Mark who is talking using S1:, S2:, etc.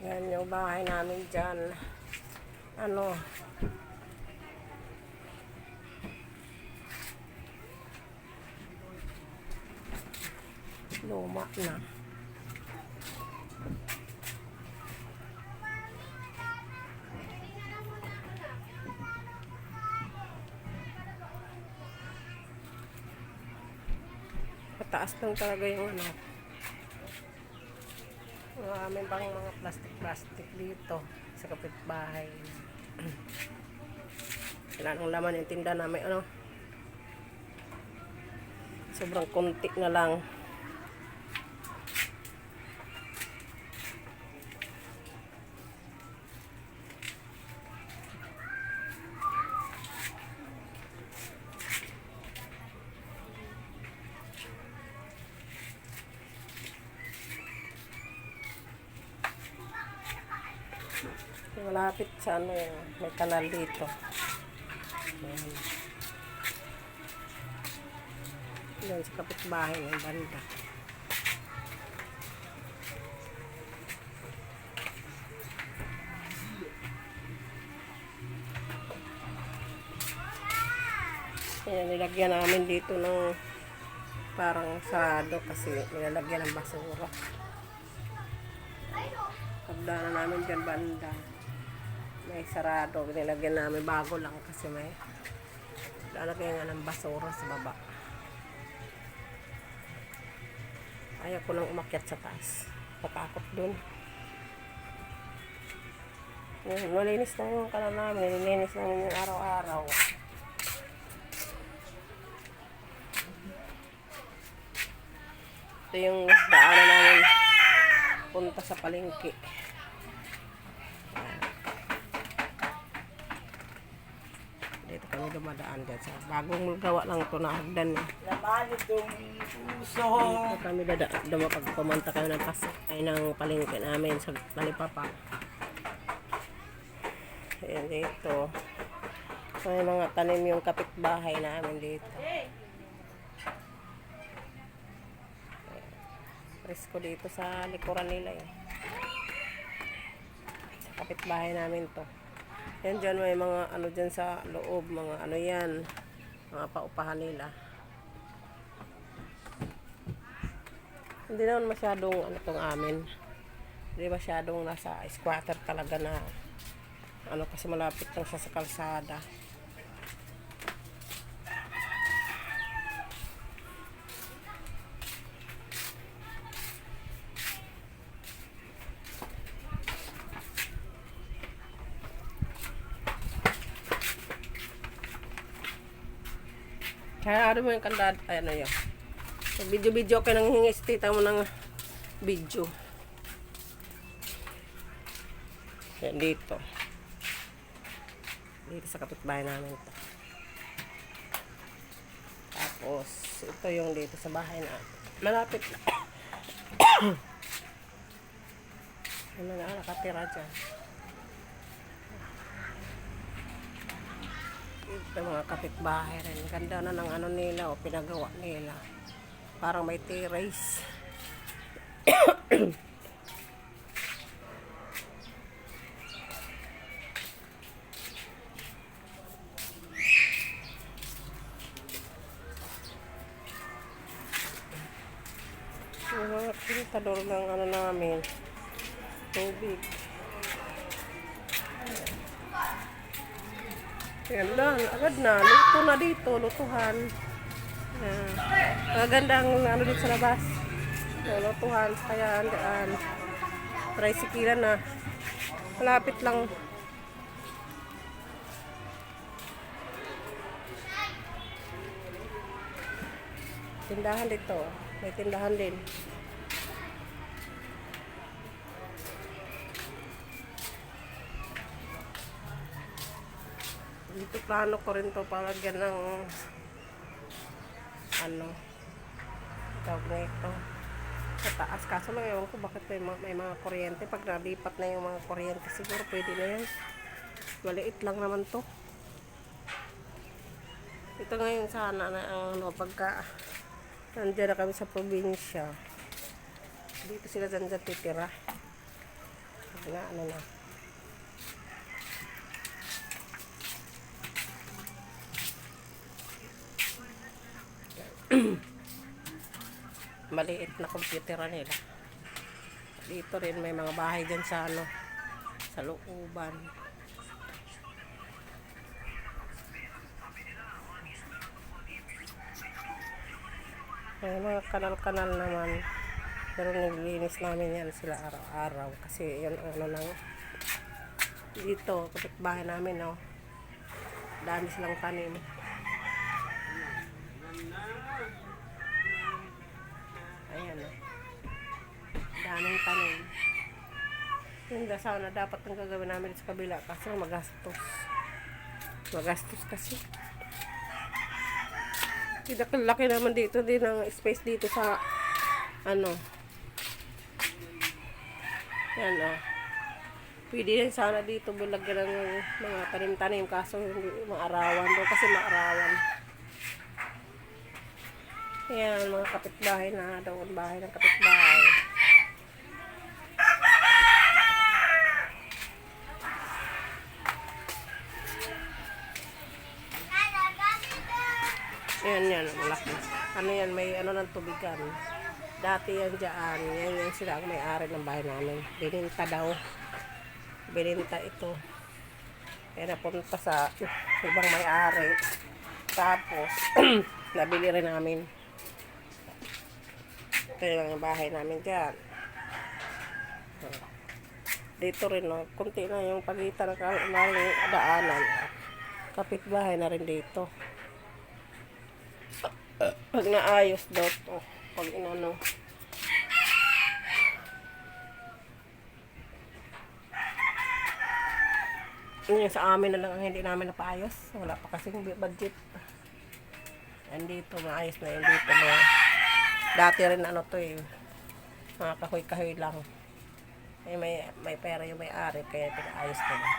S1: Yan yung bahay namin dyan. Ano, luma na. Mataas lang talaga yung ano. Marami bang mga plastic dito sa kapitbahay. Wala nang laman yung tinda namin, ano. Sobrang konti na lang. Malapit sa ano yung may kanal dito. Ayan. Yan sa kapitbahay ng banda. Ayan, nilagyan namin dito ng parang sarado kasi nilalagyan ng basura. Pagdaanan namin dyan banda, may sarado, nilagyan namin bago lang kasi may lalagyan nga ng basura sa baba. Ayaw ko lang umakyat sa taas, patakot dun. Malinis na yung kanal namin, nilinis namin yung araw-araw. Ito yung daanan namin punta sa palengke. Dito kami dumadaan dyan. Sa bagong gawa lang ito na hagdan. Dito kami pag pumunta kami ng palengke namin sa Talipapa. Ayan dito. May mga tanim yung kapitbahay namin dito. Presko dito sa likuran nila eh. Sa kapitbahay namin to. Yan dyan may mga ano dyan sa loob, mga ano yan, mga paupahan nila. Hindi naman masyadong ano tong amin. Hindi masyadong nasa squatter talaga na ano kasi malapit lang siya sa kalsada. Kaya ano mo yung kandad, ay ano yun. Video-video kayo nang hingis, tita mo ng video. Yan dito. Dito sa kapitbahay namin ito. Tapos, ito yung dito sa bahay na. Malapit na. Yung mga nakatira dyan. Ito mga kapitbahay rin. Ganda na ng ano nila o pinagawa nila. Parang may terrace. Yung mga pinitador ng ano namin. Tubig. Yan lang, agad na. Luto na dito, lutuhan. Magandang ano dito sa labas. Lutuhan, kaya andaan. Tricycle na. Malapit lang. Tindahan dito. May tindahan din. Dito plano ko rin to palagyan ng ano tawag na ito sa taas, kaso lang ewan ko bakit may mga kuryente. Pag nalipat na yung mga kuryente siguro pwede na yan. Maliit lang naman to. Ito ngayon sana na ano, pagka nandiyan na kami sa probinsya, dito sila dyan titira. Ano na. Maliit na computer nila. Dito rin may mga bahay dyan sa ano, sa looban. May mga kanal-kanal naman. Pero naglilinis namin yan sila araw-araw. Kasi yun ang ano lang. Dito, kapitbahay namin, no. Dami silang tanim. Ayan, no. Daming tanim. Yung sana dapat ang gagawin namin sa kabila. Kasi magastos. Magastos kasi. Laki naman dito din ang space dito sa ano. Yan, oh. Pwede rin sana dito bulagyan ng mga tanim-tanim kaso hindi maarawan doon kasi maarawan. Yan, mga kapitbahay na doon, bahay ng kapitbahay. Yan, malaki. Ano yan, may ano ng tubigan. Dati yan dyan, yan sila ang may-ari ng bahay namin. Bininta daw. Bininta ito. Kaya napunta sa ibang may-ari. Tapos, nabili rin namin. Ito yung bahay namin dyan. Dito rin, no, kunti na yung pagitan ng daanan. Kapitbahay na rin dito. Pag naayos daw to, pag inano. Yung sa amin na lang ang hindi namin napaayos. Wala pa kasing budget. Andito, maayos na yun dito. Dati rin ano to eh. Mga kahoy-kahoy lang. May pera yung may-ari, kaya pinaayos ko na.